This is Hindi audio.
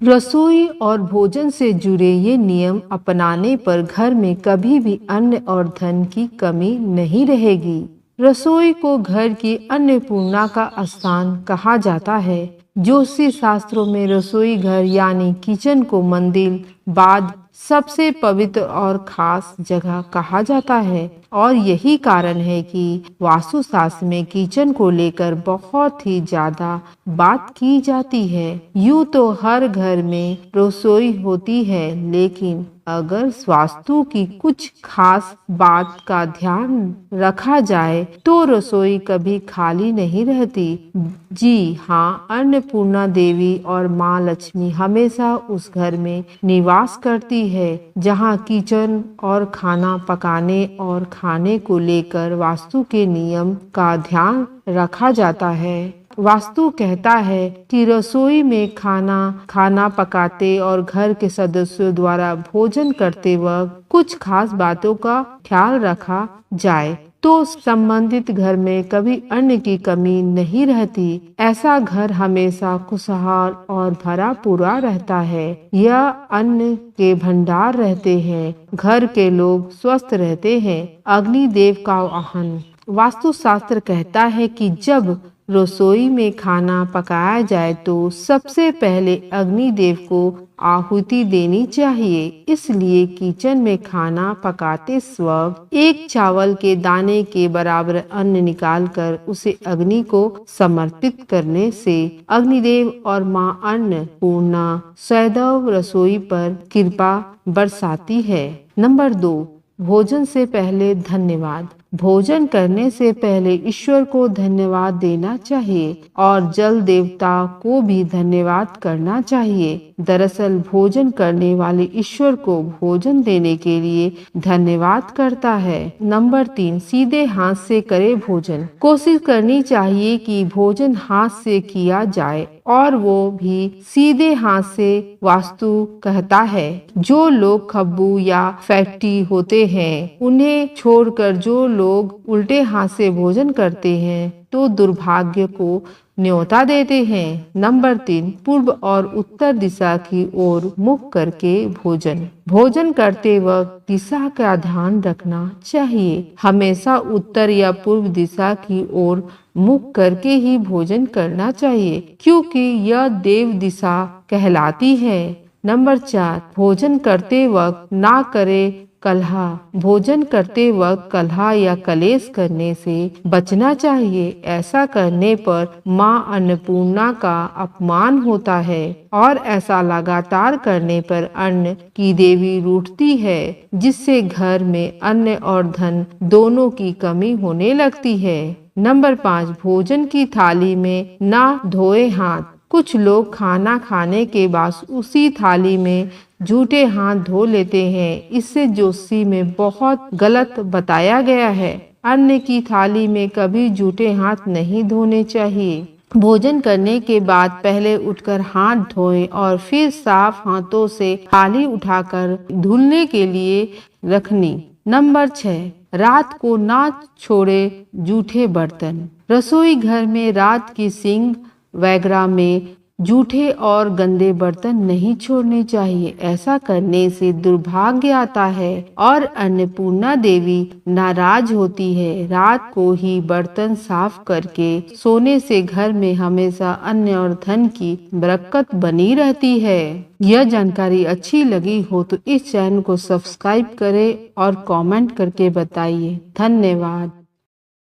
रसोई और भोजन से जुड़े ये नियम अपनाने पर घर में कभी भी अन्न और धन की कमी नहीं रहेगी। रसोई को घर की अन्नपूर्णा का स्थान कहा जाता है। ज्योतिष शास्त्रों में रसोई घर यानी किचन को मंदिर बाद सबसे पवित्र और खास जगह कहा जाता है और यही कारण है कि वास्तुशास्त्र में किचन को लेकर बहुत ही ज्यादा बात की जाती है। यूं तो हर घर में रसोई होती है, लेकिन अगर वास्तु की कुछ खास बात का ध्यान रखा जाए तो रसोई कभी खाली नहीं रहती। जी हाँ, अन्नपूर्णा देवी और माँ लक्ष्मी हमेशा उस घर में निवास करती है जहाँ किचन और खाना पकाने और खाने को लेकर वास्तु के नियम का ध्यान रखा जाता है। वास्तु कहता है कि रसोई में खाना पकाते और घर के सदस्यों द्वारा भोजन करते वक्त कुछ खास बातों का ख्याल रखा जाए तो संबंधित घर में कभी अन्न की कमी नहीं रहती। ऐसा घर हमेशा खुशहाल और भरा पूरा रहता है। यह अन्न के भंडार रहते हैं, घर के लोग स्वस्थ रहते हैं। अग्निदेव का आह्वान। वास्तुशास्त्र कहता है कि जब रसोई में खाना पकाया जाए तो सबसे पहले अग्निदेव को आहुति देनी चाहिए। इसलिए किचन में खाना पकाते वक्त एक चावल के दाने के बराबर अन्न निकालकर उसे अग्नि को समर्पित करने से अग्निदेव और मां अन्नपूर्णा सदैव रसोई पर कृपा बरसाती है। नंबर 2, भोजन से पहले धन्यवाद। भोजन करने से पहले ईश्वर को धन्यवाद देना चाहिए और जल देवता को भी धन्यवाद करना चाहिए। दरअसल भोजन करने वाले ईश्वर को भोजन देने के लिए धन्यवाद करता है। नंबर 3, सीधे हाथ से करे भोजन। कोशिश करनी चाहिए कि भोजन हाथ से किया जाए और वो भी सीधे हाथ से। वास्तु कहता है जो लोग खब्बू या फैक्टी होते हैं उन्हें छोड़कर जो लोग उल्टे हाथ से भोजन करते हैं तो दुर्भाग्य को न्योता देते हैं। नंबर 3, पूर्व और उत्तर दिशा की ओर मुख करके भोजन। भोजन करते वक्त दिशा का ध्यान रखना चाहिए। हमेशा उत्तर या पूर्व दिशा की ओर मुख करके ही भोजन करना चाहिए, क्योंकि यह देव दिशा कहलाती है। नंबर 4, भोजन करते वक्त ना करे कलहा। भोजन करते वक्त कलहा या कलेश करने से बचना चाहिए। ऐसा करने पर मां अन्नपूर्णा का अपमान होता है और ऐसा लगातार करने पर अन्न की देवी रूठती है, जिससे घर में अन्न और धन दोनों की कमी होने लगती है। नंबर 5, भोजन की थाली में ना धोए हाथ। कुछ लोग खाना खाने के बाद उसी थाली में झूठे हाथ धो लेते हैं। इससे ज्योतिषी में बहुत गलत बताया गया है। अन्न की थाली में कभी झूठे हाथ नहीं धोने चाहिए। भोजन करने के बाद पहले उठकर हाथ धोएं और फिर साफ हाथों से थाली उठाकर धुलने के लिए रखनी। नंबर 6, रात को ना छोड़े जूठे बर्तन। रसोई घर में रात की सिंक वगैरह में जूठे और गंदे बर्तन नहीं छोड़ने चाहिए। ऐसा करने से दुर्भाग्य आता है और अन्नपूर्णा देवी नाराज होती है। रात को ही बर्तन साफ करके सोने से घर में हमेशा अन्न और धन की बरकत बनी रहती है। यह जानकारी अच्छी लगी हो तो इस चैनल को सब्सक्राइब करें और कमेंट करके बताइए। धन्यवाद।